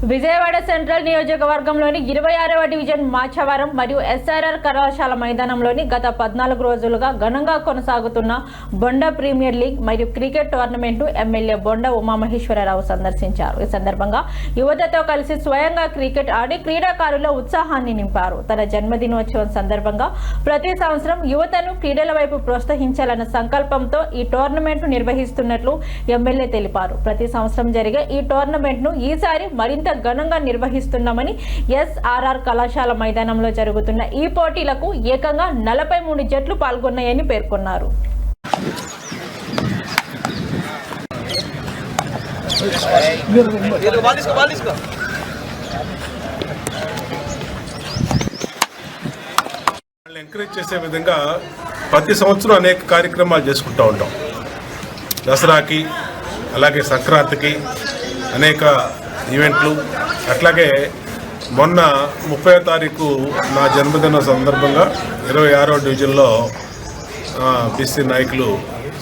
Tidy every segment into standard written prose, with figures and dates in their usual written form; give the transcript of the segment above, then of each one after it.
Vijayawada central నియోజకవర్గంలోని 26వ division Machavaram మరియు SRR కళాశాల మైదానంలోని గత 14 రోజులుగా ఘనంగా కొనసాగుతున్న బొండ ప్రీమియర్ లీగ్ మరియు క్రికెట్ టోర్నమెంట్ ఎమ్మెల్యే బొండ ఉమామహేశ్వరరావు సందర్శించారు. ఈ సందర్భంగా యువతతో కలిసి స్వయంగా క్రికెట్ ఆడి క్రీడాకారుల ఉత్సాహాన్ని నింపారు. తన జన్మదినోత్సవం సందర్భంగా ప్రతి సంవత్సరం యువతను క్రీడల వైపు ప్రోత్సహించాలన్న సంకల్పంతో ఈ టోర్నమెంట్ నిర్వహిస్తున్నట్లు ఎమ్మెల్యే తెలిపారు. ప్రతి సంవత్సరం జరిగే ఈ టోర్నమెంట్ ను ఈసారి మరింత ఘనంగా నిర్వహిస్తున్నామని ఎస్ఆర్ఆర్ కళాశాల మైదానంలో జరుగుతున్న ఈ పోటీలకు ఏకంగా 43 జట్లు పాల్గొన్నాయని పేర్కొన్నారు. ఎంకరేజ్ చేసే విధంగా ప్రతి సంవత్సరం అనేక కార్యక్రమాలు చేసుకుంటూ ఉంటాం. దసరాకి అలాగే సంక్రాంతికి అనేక ఈవెంట్లు, అట్లాగే మొన్న 30వ తారీఖు నా జన్మదిన సందర్భంగా 26వ డివిజన్లో బీసీ నాయకులు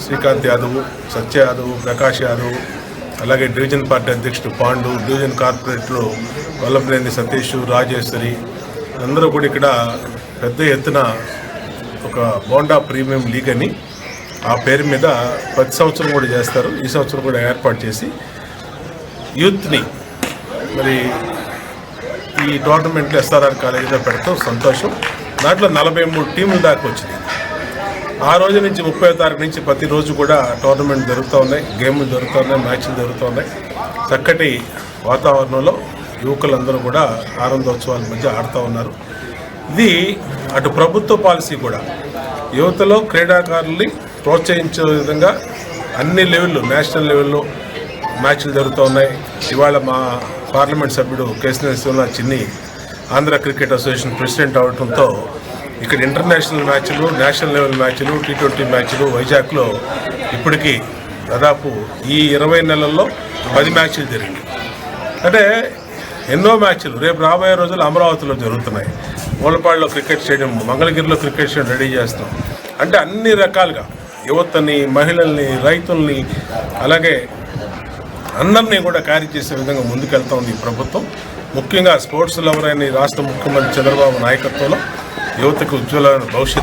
శ్రీకాంత్ యాదవ్, సత్య యాదవ్, ప్రకాష్ యాదవ్, అలాగే డివిజన్ పార్టీ అధ్యక్షుడు పాండు, డివిజన్ కార్పొరేటర్లు వల్లభనేని సతీష్, రాజేశ్వరి అందరూ కూడా ఇక్కడ పెద్ద ఎత్తున ఒక బోండా ప్రీమియం లీగ్ అని ఆ పేరు మీద ప్రతి సంవత్సరం కూడా చేస్తారు. ఈ సంవత్సరం కూడా ఏర్పాటు చేసి యూత్ని మరి ఈ టోర్నమెంట్లో ఎస్ఆర్ఆర్ కాలేజీలో పెడతాం. సంతోషం. దాంట్లో 43 టీముల దాకా వచ్చింది. ఆ రోజు నుంచి 30వ తారీఖు నుంచి ప్రతిరోజు కూడా టోర్నమెంట్ జరుగుతూ ఉన్నాయి, గేమ్లు జరుగుతూ ఉన్నాయి, మ్యాచ్లు జరుగుతూ ఉన్నాయి. చక్కటి వాతావరణంలో యువకులందరూ కూడా ఆనందోత్సవాల మధ్య ఆడుతూ ఉన్నారు. ఇది అటు ప్రభుత్వ పాలసీ కూడా యువతలో క్రీడాకారుల్ని ప్రోత్సహించే విధంగా అన్ని లెవెల్లో, నేషనల్ లెవెల్లో మ్యాచ్లు జరుగుతూ ఉన్నాయి. ఇవాళ మా పార్లమెంట్ సభ్యుడు కేసీఆర్ శివనాథ్ చిన్ని ఆంధ్ర క్రికెట్ అసోసియేషన్ ప్రెసిడెంట్ అవడంతో ఇక్కడ ఇంటర్నేషనల్ మ్యాచ్లు, నేషనల్ లెవెల్ మ్యాచ్లు, T20 మ్యాచ్లు వైజాగ్లో ఇప్పటికీ దాదాపు ఈ 20 నెలల్లో 10 మ్యాచ్లు జరిగింది. అంటే ఎన్నో మ్యాచ్లు రేపు రాబోయే రోజులు అమరావతిలో జరుగుతున్నాయి. మూలపాడులో క్రికెట్ స్టేడియం, మంగళగిరిలో క్రికెట్ స్టేడియం రెడీ చేస్తాం. అంటే అన్ని రకాలుగా యువతని, మహిళల్ని, రైతుల్ని, అలాగే అందరినీ కూడా క్యారీ చేసే విధంగా ముందుకెళ్తా ఉంది ఈ ప్రభుత్వం. ముఖ్యంగా స్పోర్ట్స్ లవర్ అయిన రాష్ట్ర ముఖ్యమంత్రి చంద్రబాబు నాయకత్వంలో యువతకు ఉజ్వలమైన భవిష్యత్తు